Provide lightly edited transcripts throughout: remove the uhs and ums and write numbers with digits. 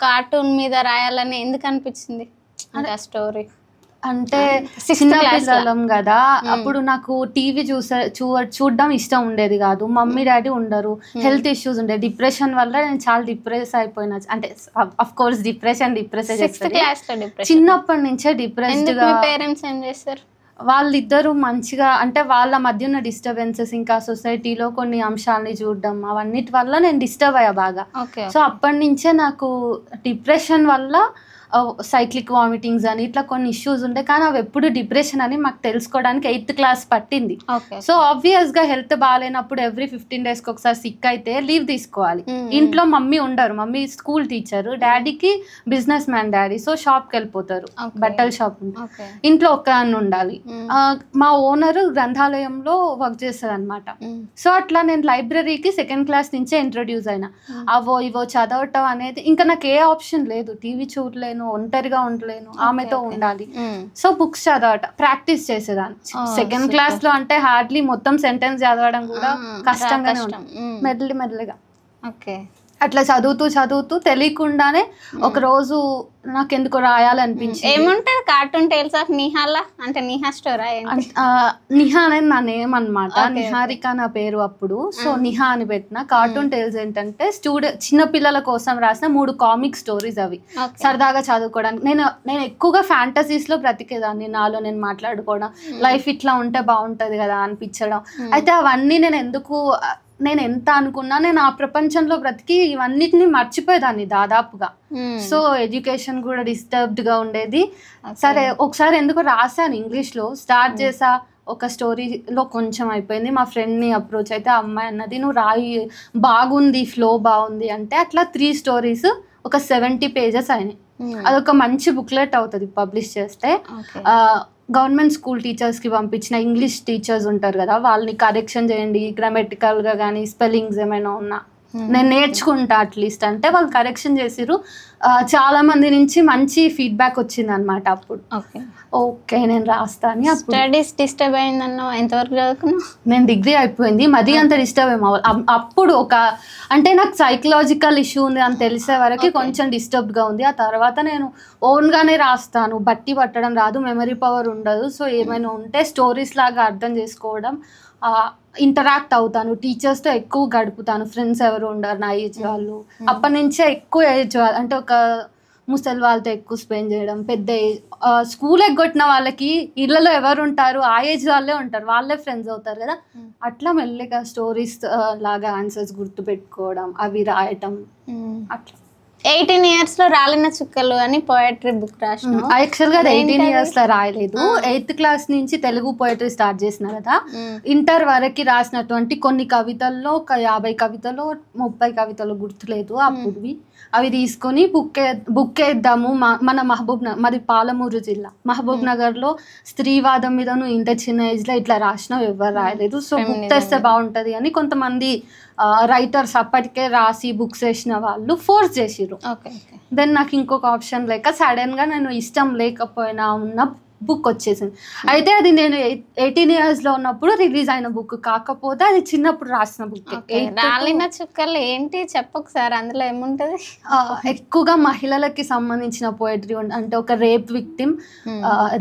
Cartoon మీద రాయాలని ఎందుకు అనిపించింది అంటే ఆ స్టోరీ? అంటే చిన్న పిల్లలం కదా, అప్పుడు నాకు టీవీ చూడడం ఇష్టం ఉండేది కాదు. మమ్మీ డాడీ ఉండరు, హెల్త్ ఇష్యూస్ ఉండే, డిప్రెషన్ వల్ల నేను చాలా డిప్రెస్ అయిపోయినా. అంటే అఫ్ కోర్స్ డిప్రెషన్ చిన్నప్పటి నుంచే డిప్రెస్డ్ గా. పేరెంట్స్ ఏం చేస్తారు? వాళ్ళిద్దరూ మంచిగా, అంటే వాళ్ళ మధ్య ఉన్న డిస్టర్బెన్సెస్, ఇంకా సొసైటీలో కొన్ని అంశాలని చూడడం, అవన్నిటి వల్ల నేను డిస్టర్బ్ అయ్యా బాగా. సో అప్పటి నుంచే నాకు డిప్రెషన్ వల్ల సైక్లిక్ వామిటింగ్స్ అని ఇట్లా కొన్ని ఇష్యూస్ ఉండే. కానీ అవి ఎప్పుడు డిప్రెషన్ అని మాకు తెలుసుకోవడానికి 8th క్లాస్ పట్టింది. సో ఆబ్వియస్ గా హెల్త్ బాగాలేనప్పుడు ఎవ్రీ 15 days ఒకసారి సిక్ అయితే లీవ్ తీసుకోవాలి. ఇంట్లో మమ్మీ ఉండరు, మమ్మీ స్కూల్ టీచర్, డాడీకి బిజినెస్ మ్యాన్ డాడీ, సో షాప్కి వెళ్ళిపోతారు, బట్టల షాప్ ఉంది, ఇంట్లో ఒక్కదాన్ని ఉండాలి. మా ఓనర్ గ్రంథాలయంలో వర్క్ చేస్తారు అనమాట. సో అట్లా నేను లైబ్రరీకి 2nd class నుంచే ఇంట్రొడ్యూస్ అయినా. అవో ఇవో చదవటం అనేది ఇంకా నాకు ఏ ఆప్షన్ లేదు, టీవీ చూడలేను, ఒంటరిగా ఉండలేను, ఆమెతో ఉండాలి. సో బుక్స్ చదవట ప్రాక్టీస్ చేసేదాన్ని. 2nd class లో అంటే హార్డ్లీ మొత్తం సెంటెన్స్ చదవడం కూడా కష్టంగానే ఉంటుంది. మెల్లిగా అట్లా చదువుతూ తెలియకుండానే ఒక రోజు నాకు ఎందుకో రాయాలనిపించింది. ఏముంటది కార్టూన్ టేల్స్ ఆఫ్ నిహాల అంటే నిహా స్టోరీ? నిహా అనేది నా నేమ్ అనమాట, నిహారిక నా పేరు అప్పుడు. సో నిహా అని పెట్టిన. కార్టూన్ టేల్స్ ఏంటంటే చిన్న పిల్లల కోసం రాసిన 3 కామిక్ స్టోరీస్. అవి సరదాగా చదువుకోవడానికి. నేను ఎక్కువగా ఫ్యాంటసీస్ లో బ్రతికేదాన్ని, నాలో నేను మాట్లాడుకోవడం, లైఫ్ ఇట్లా ఉంటే బాగుంటది కదా అనిపించడం. అయితే అవన్నీ నేను ఎంత అనుకున్నా నేను ఆ ప్రపంచంలో బ్రతికి ఇవన్నిటిని మర్చిపోయేదాన్ని దాదాపుగా. సో ఎడ్యుకేషన్ కూడా డిస్టర్బ్డ్ గా ఉండేది. సరే ఒకసారి ఎందుకు రాశాను ఇంగ్లీష్లో, స్టార్ట్ చేసా, ఒక స్టోరీలో కొంచెం అయిపోయింది. మా ఫ్రెండ్ని అప్రోచ్ అయితే అమ్మాయి అన్నది నువ్వు రాయి, బాగుంది, ఫ్లో బాగుంది అంటే అట్లా 3 stories ఒక 70 pages అయినాయి. అదొక మంచి బుక్లెట్ అవుతుంది పబ్లిష్ చేస్తే. గవర్నమెంట్ స్కూల్ టీచర్స్కి పంపించిన, ఇంగ్లీష్ టీచర్స్ ఉంటారు కదా, వాళ్ళని కరెక్షన్ చేయండి, గ్రామటికల్గా కానీ స్పెల్లింగ్స్ ఏమైనా ఉన్నా నేను నేర్చుకుంటా అట్లీస్ట్ అంటే వాళ్ళు కరెక్షన్ చేసిరు. చాలా మంది నుంచి మంచి ఫీడ్బ్యాక్ వచ్చింది అనమాట. అప్పుడు ఓకే నేను రాస్తాను. స్టడీస్ డిస్టర్బ్ అయిందన్న ఎంతవరకు చదువుకున్నా? నేను డిగ్రీ అయిపోయింది, మరీ అంత డిస్టర్బ్ ఏమో. అప్పుడు అంటే నాకు సైకలాజికల్ ఇష్యూ ఉంది అని తెలిసే వరకు కొంచెం డిస్టర్బ్గా ఉంది. ఆ తర్వాత నేను ఓన్గానే రాస్తాను, బట్టి పట్టడం రాదు, మెమరీ పవర్ ఉండదు. సో ఏమైనా ఉంటే స్టోరీస్ లాగా అర్థం చేసుకోవడం, ఇంటరాక్ట్ అవుతాను, టీచర్స్తో ఎక్కువ గడుపుతాను, ఫ్రెండ్స్ ఎవరు ఉండరు నా ఏజ్ వాళ్ళు. అప్పటి నుంచే ఎక్కువ ఏజ్ అంటే ఒక ముసలి వాళ్ళతో ఎక్కువ స్పెండ్ చేయడం, పెద్ద ఏజ్ స్కూల్ ఎగ్గొట్టిన వాళ్ళకి ఇళ్లలో ఎవరు ఉంటారు, ఆ ఏజ్ వాళ్ళే ఉంటారు, వాళ్ళే ఫ్రెండ్స్ అవుతారు కదా. అట్లా మెల్లిగా స్టోరీస్ లాగా ఆన్సర్స్ గుర్తు పెట్టుకోవడం, అవి రాయటం. అట్లా 18 years లో రాలిన చుక్కలు అని పోయట్రీ బుక్ రాసిన. యాక్చువల్గా 18 years లో రాయలేదు, 8th class నుంచి తెలుగు పోయట్రీ స్టార్ట్ చేసిన కదా. ఇంటర్ వరకు రాసినటువంటి కొన్ని కవితల్లో ఒక 50 కవితలు 30 కవితలు గుర్తులేదు అప్పుడువి. అవి తీసుకొని బుక్ వేద్దాము. మన మాది పాలమూరు జిల్లా, మహబూబ్ నగర్లో స్త్రీవాదం మీద నువ్వు ఇంత చిన్న ఏజ్లో ఇట్లా రాసినావు, ఎవరు రాయలేదు, సో బుక్ తెస్తే బాగుంటుంది అని కొంతమంది రైటర్స్ అప్పటికే రాసి బుక్స్ వేసిన వాళ్ళు ఫోర్స్ చేసిర్రు. దెన్ నాకు ఇంకొక ఆప్షన్ లేక సడన్గా నేను ఇష్టం లేకపోయినా ఉన్న బుక్ వచ్చేసింది. అయితే అది నేను 18 years లో ఉన్నప్పుడు రిలీజ్ అయిన బుక్, కాకపోతే అది చిన్నప్పుడు రాసిన బుక్. రాలిన చుక్కలు ఏంటి చెప్పొకసారి, అందులో ఏముంటది? ఎక్కువగా మహిళలకి సంబంధించిన పోయట్రీ. అంటే ఒక రేప్ విక్టిమ్,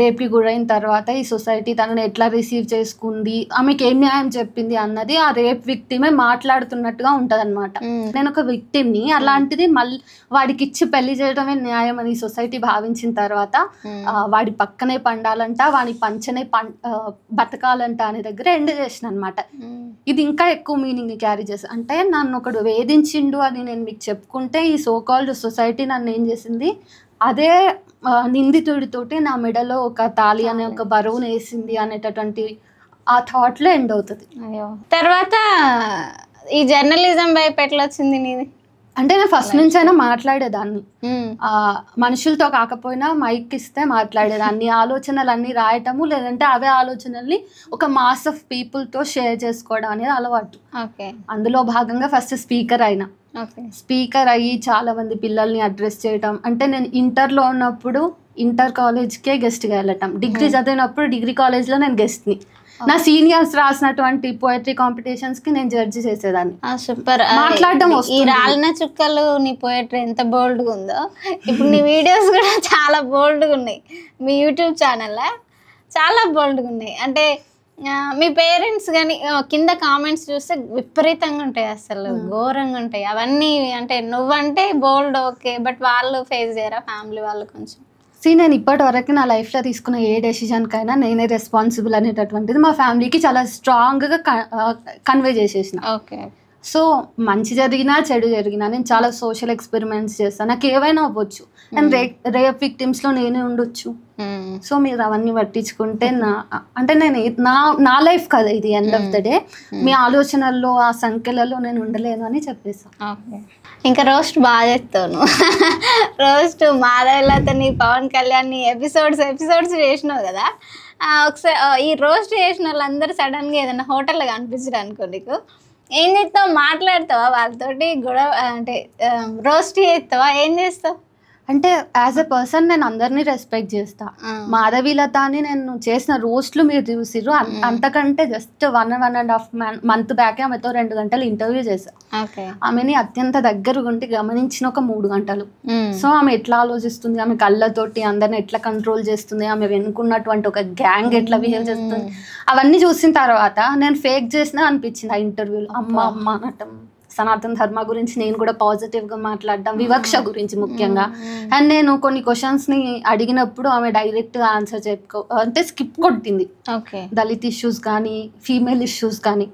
రేప్కి గురైన తర్వాత ఈ సొసైటీ తనని ఎట్లా రిసీవ్ చేసుకుంది, ఆమెకి ఏం న్యాయం చెప్పింది అన్నది ఆ రేప్ విక్టిమే మాట్లాడుతున్నట్టుగా ఉంటది అనమాట. నేను ఒక విక్టిమ్ని, అలాంటిది మళ్ళీ వాడికి ఇచ్చి పెళ్లి చేయడమే న్యాయం అని సొసైటీ భావించిన తర్వాత వాడి పక్కనే పండాలంట, వాని పంచనే బతకాలంట అనే దగ్గర ఎండ్ చేసిన అనమాట. ఇది ఇంకా ఎక్కువ మీనింగ్ క్యారీ చేస్తా. అంటే నన్ను ఒకడు వేధించిండు అని నేను మీకు చెప్పుకుంటే ఈ సో కాల్డ్ సొసైటీ నన్ను ఏం చేసింది, అదే నిందితుడితోటి నా మెడలో ఒక తాళి అనే ఒక బరువును వేసింది అనేటటువంటి ఆ థాట్లో ఎండ్ అవుతుంది. తర్వాత ఈ జర్నలిజం వైపు ఎట్లా వచ్చింది నీది? అంటే నేను ఫస్ట్ నుంచి అయినా మాట్లాడేదాన్ని, మనుషులతో కాకపోయినా మైక్ ఇస్తే మాట్లాడేదాన్ని. ఆలోచనలన్నీ రాయటము, లేదంటే అవే ఆలోచనల్ని ఒక మాస్ ఆఫ్ పీపుల్తో షేర్ చేసుకోవడం అనేది అలవాటు. అందులో భాగంగా ఫస్ట్ స్పీకర్ అయినా. స్పీకర్ అయ్యి చాలా మంది పిల్లల్ని అడ్రస్ చేయటం. అంటే నేను ఇంటర్లో ఉన్నప్పుడు ఇంటర్ కాలేజ్కే గెస్ట్గా వెళ్ళటం, డిగ్రీ చదివినప్పుడు డిగ్రీ కాలేజ్లో నేను గెస్ట్ని. నా సీనియర్స్ రాసినటువంటి పోయట్రీ కాంపిటీషన్స్ కి నేను జడ్జి చేసేదాన్ని. సూపర్. మాట్లాడడం ఈ రాలిన చుక్కలు నీ పోయట్రీ ఎంత బోల్డ్ గా ఉందో, ఇప్పుడు నీ వీడియోస్ కూడా చాలా బోల్డ్ గా ఉన్నాయి. మీ యూట్యూబ్ ఛానల్ చాలా బోల్డ్ గా ఉన్నాయి. అంటే మీ పేరెంట్స్ కానీ కింద కామెంట్స్ చూస్తే విపరీతంగా ఉంటాయి, అసలు ఘోరంగా ఉంటాయి అవన్నీ. అంటే నువ్వంటే బోల్డ్ ఓకే, బట్ వాళ్ళు ఫేస్ చేయరా ఫ్యామిలీ వాళ్ళు కొంచెం? నేను ఇప్పటి వరకు నా లైఫ్లో తీసుకున్న ఏ డెసిషన్కైనా నేనే రెస్పాన్సిబుల్ అనేటటువంటిది మా ఫ్యామిలీకి చాలా స్ట్రాంగ్గా కన్వే చేసేసిన. ఓకే. సో మంచి జరిగినా చెడు జరిగినా నేను చాలా సోషల్ ఎక్స్పెరిమెంట్స్ చేస్తాను. నాకు ఏవైనా అవ్వచ్చు, అండ్ రేప్ విక్టిమ్స్లో నేనే ఉండొచ్చు. సో మీరు అవన్నీ పట్టించుకుంటే అంటే నేను నా లైఫ్ కదా ఇది, ఎండ్ ఆఫ్ ద డే మీ ఆలోచనల్లో ఆ సంఖ్యలలో నేను ఉండలేను అని చెప్పేసాను. ఇంకా రోస్ట్ బాగా చేస్తాను. రోస్ట్ మాధవీలత నీ పవన్ కళ్యాణ్ నీ ఎపిసోడ్స్ చేసినావు కదా, ఒకసారి ఈ రోస్ట్ చేసిన వాళ్ళందరూ సడన్గా ఏదైనా హోటల్లో కనిపించరు అనుకో, నీకు ఏం చేస్తావు? మాట్లాడతావా వాళ్ళతోటి? గొడవ అంటే రోస్ట్ చేస్తావా? ఏం చేస్తావు? అంటే యాజ్ ఎ పర్సన్ నేను అందరినీ రెస్పెక్ట్ చేస్తా. మాధవీలత అని నేను చేసిన రోస్ట్లు మీరు చూసిర్రు, అంతకంటే జస్ట్ 1.5 month బ్యాకే ఆమెతో 2 గంటలు ఇంటర్వ్యూ చేశా. ఆమెని అత్యంత దగ్గరగా ఉండి గమనించిన ఒక 3 గంటలు. సో ఆమె ఎట్లా ఆలోచిస్తుంది, ఆమె కళ్ళతోటి అందరిని ఎట్లా కంట్రోల్ చేస్తుంది, ఆమె వెనుకున్నటువంటి ఒక గ్యాంగ్ ఎట్లా బిహేవ్ చేస్తుంది, అవన్నీ చూసిన తర్వాత నేను ఫేక్ చేసినా అనిపించింది ఆ ఇంటర్వ్యూలో. అమ్మ అనటం, సనాతన ధర్మ గురించి నేను కూడా పాజిటివ్గా మాట్లాడడం, వివక్ష గురించి ముఖ్యంగా. అండ్ నేను కొన్ని క్వశ్చన్స్ని అడిగినప్పుడు ఆమె డైరెక్ట్గా ఆన్సర్ అంటే స్కిప్ కొట్టింది. దళిత్ ఇష్యూస్ కానీ ఫీమేల్ ఇష్యూస్ కానీ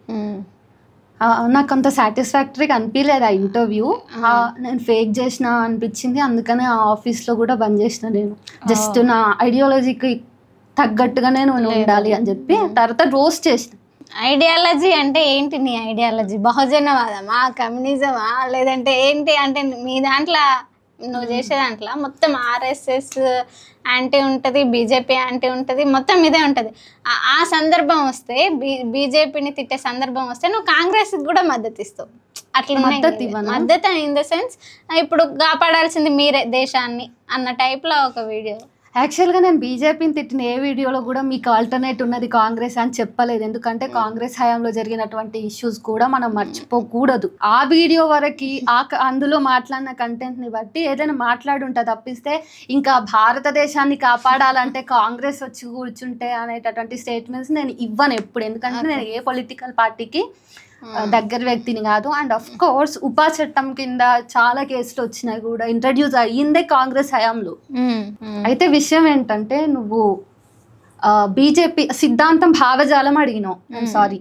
నాకు అంత సాటిస్ఫాక్టరీగా అనిపించలేదు ఆ ఇంటర్వ్యూ. నేను ఫేక్ చేసిన అనిపించింది, అందుకనే ఆ ఆఫీస్లో కూడా బంద్ చేసిన. నేను జస్ట్ నా ఐడియాలజీకి తగ్గట్టుగా నేను ఉండాలి అని చెప్పి తర్వాత రోస్ట్ చేసిన. ఐడియాలజీ అంటే ఏంటి నీ ఐడియాలజీ? బహుజనవాదమా, కమ్యూనిజమా, లేదంటే ఏంటి? అంటే మీ దాంట్లో నువ్వు చేసే దాంట్లో మొత్తం ఆర్ఎస్ఎస్ యాంటీ ఉంటుంది, బీజేపీ యాంటీ ఉంటుంది, మొత్తం ఇదే ఉంటుంది. ఆ సందర్భం వస్తే బీజేపీని తిట్టే సందర్భం వస్తే నువ్వు కాంగ్రెస్కి కూడా మద్దతు ఇస్తావు. అట్లా మద్దతు ఇన్ ద సెన్స్ ఇప్పుడు కాపాడాల్సింది మీరే దేశాన్ని అన్న టైప్లో ఒక వీడియో. యాక్చువల్గా నేను బీజేపీని తిట్టిన ఏ వీడియోలో కూడా మీకు ఆల్టర్నేట్ ఉన్నది కాంగ్రెస్ అని చెప్పలేదు, ఎందుకంటే కాంగ్రెస్ హయాంలో జరిగినటువంటి ఇష్యూస్ కూడా మనం మర్చిపోకూడదు. ఆ వీడియో వరకు అందులో మాట్లాడిన కంటెంట్ని బట్టి ఏదైనా మాట్లాడుంటా తప్పిస్తే ఇంకా భారతదేశాన్ని కాపాడాలంటే కాంగ్రెస్ వచ్చి కూర్చుంటే అనేటటువంటి స్టేట్మెంట్స్ నేను ఇవ్వను ఎప్పుడు, ఎందుకంటే నేను ఏ పొలిటికల్ పార్టీకి దగ్గర వ్యక్తిని కాదు. అండ్ అఫ్ కోర్స్ ఉపా చట్టం కింద చాలా కేసులు వచ్చినాయి కూడా, ఇంట్రడ్యూస్ అయ్యిందే కాంగ్రెస్ హయాంలో. అయితే విషయం ఏంటంటే నువ్వు బీజేపీ సిద్ధాంతం భావజాలం అడిగినావు, సారీ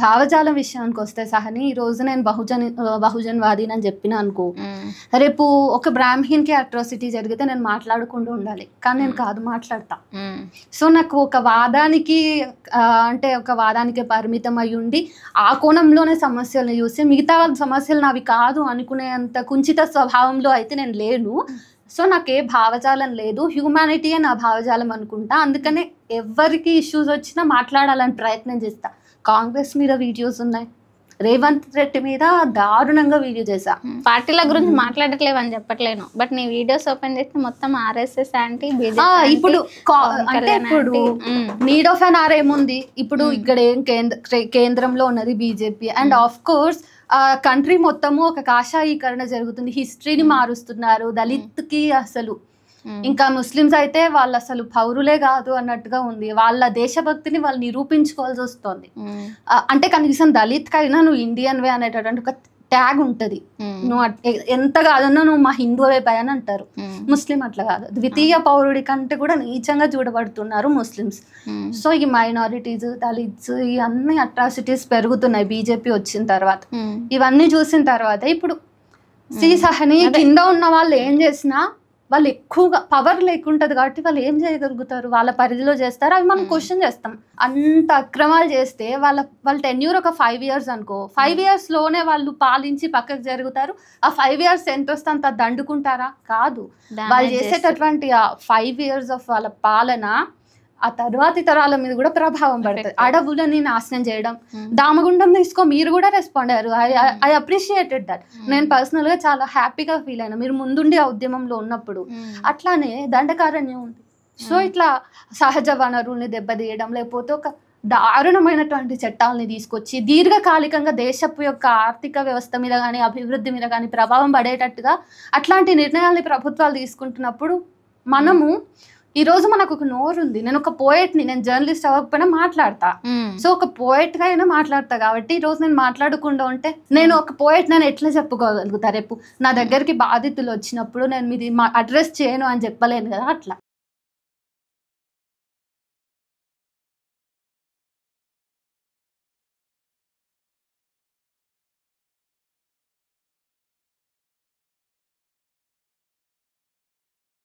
భావజాలం విషయానికి వస్తే సహని ఈ రోజు నేను బహుజన్వాదిని అని చెప్పిన అనుకో, రేపు ఒక బ్రాహ్మణ్కి అట్రాసిటీ జరిగితే నేను మాట్లాడకుండా ఉండాలి, కానీ నేను కాదు మాట్లాడతా. సో నాకు ఒక వాదానికి అంటే ఒక వాదానికి పరిమితం అయి ఉండి ఆ కోణంలోనే సమస్యలను చూసి మిగతా సమస్యలు నావి కాదు అనుకునేంత కుంచిత స్వభావంలో అయితే నేను లేను. సో నాకు ఏ భావజాలం లేదు, హ్యూమానిటీయే నా భావజాలం అనుకుంటా. అందుకనే ఎవరికి ఇష్యూస్ వచ్చినా మాట్లాడాలని ప్రయత్నం చేస్తా. కాంగ్రెస్ మీద వీడియోస్ ఉన్నాయి, రేవంత్ రెడ్డి మీద దారుణంగా వీడియో చేశా. పార్టీల గురించి మాట్లాడట్లేవని చెప్పట్లేను, బట్ నీ వీడియోస్ ఓపెన్ చేస్తే మొత్తం ఆర్ఎస్ఎస్ యాంటీ బీజేపీ. ఇప్పుడు అంటే ఇప్పుడు నీడ్ ఆఫ్ అన్ ఆర్ ఏముంది, ఇప్పుడు ఇక్కడ ఏం కేంద్రంలో ఉన్నది BJP. And of course country మొత్తము ఒక కాషాయీకరణ జరుగుతుంది, హిస్టరీని మారుస్తున్నారు. దళిత్కి అసలు ఇంకా ముస్లిమ్స్ అయితే వాళ్ళు అసలు పౌరులే కాదు అన్నట్టుగా ఉంది. వాళ్ళ దేశభక్తిని వాళ్ళు నిరూపించుకోవాల్సి వస్తుంది. అంటే కనీసం దళిత్ కైనా నువ్వు ఇండియన్ వే అనేటటువంటి ఒక ట్యాగ్ ఉంటుంది. నువ్వు ఎంత కాదన్నా నువ్వు మా హిందూ వైపు అని అంటారు. ముస్లిం అట్లా కాదు, ద్వితీయ పౌరుడి కంటే కూడా నీచంగా చూడబడుతున్నారు ముస్లిమ్స్. సో ఈ మైనారిటీస్, దళిత్స్, ఈ అన్ని అట్రాసిటీస్ పెరుగుతున్నాయి బీజేపీ వచ్చిన తర్వాత. ఇవన్నీ చూసిన తర్వాత ఇప్పుడు సహని కింద ఉన్న వాళ్ళు ఏం చేసినా వాళ్ళు ఎక్కువగా పవర్ లేకుంటది కాబట్టి వాళ్ళు ఏం చేయగలుగుతారు, వాళ్ళ పరిధిలో చేస్తారు. అవి మనం క్వశ్చన్ చేస్తాం. అంత అక్రమాలు చేస్తే వాళ్ళ టెన్యూర్ ఒక 5 years అనుకో, 5 years లోనే వాళ్ళు పాలించి పక్కకు జరుగుతారు. ఆ 5 years ఎంత వస్తే అంత దండుకుంటారా? కాదు. వాళ్ళు చేసేటటువంటి ఆ 5 years ఆఫ్ వాళ్ళ పాలన ఆ తర్వాతి తరాల మీద కూడా ప్రభావం పడుతుంది. అడవులని నాశనం చేయడం, దామగుండం తీసుకో, మీరు కూడా రెస్పాండ్ అయ్యారు. I appreciated that. నేను పర్సనల్ గా చాలా హ్యాపీగా ఫీల్ అయినా మీరు ముందుండి ఆ ఉద్యమంలో ఉన్నప్పుడు. అట్లానే దండకారణ్యం ఉంది. సో ఇట్లా సహజ వనరుల్ని దెబ్బతీయడం, లేకపోతే ఒక దారుణమైనటువంటి చట్టాలని తీసుకొచ్చి దీర్ఘకాలికంగా దేశపు యొక్క ఆర్థిక వ్యవస్థ మీద కానీ అభివృద్ధి మీద కానీ ప్రభావం పడేటట్టుగా అట్లాంటి నిర్ణయాల్ని ప్రభుత్వాలు తీసుకుంటున్నప్పుడు మనము ఈరోజు మనకు ఒక నోరు ఉంది, నేను ఒక పోయెట్ని, నేను జర్నలిస్ట్ అవ్వకపోయినా మాట్లాడతా, సో ఒక పోయెట్గా అయినా మాట్లాడతా. కాబట్టి ఈరోజు నేను మాట్లాడకుండా ఉంటే నేను ఒక పోయెట్ నేను ఎట్లా చెప్పుకోగలుగుతా? రేపు నా దగ్గరికి బాధితులు వచ్చినప్పుడు నేను మీది అడ్రస్ చేయను అని చెప్పలేను కదా. అట్లా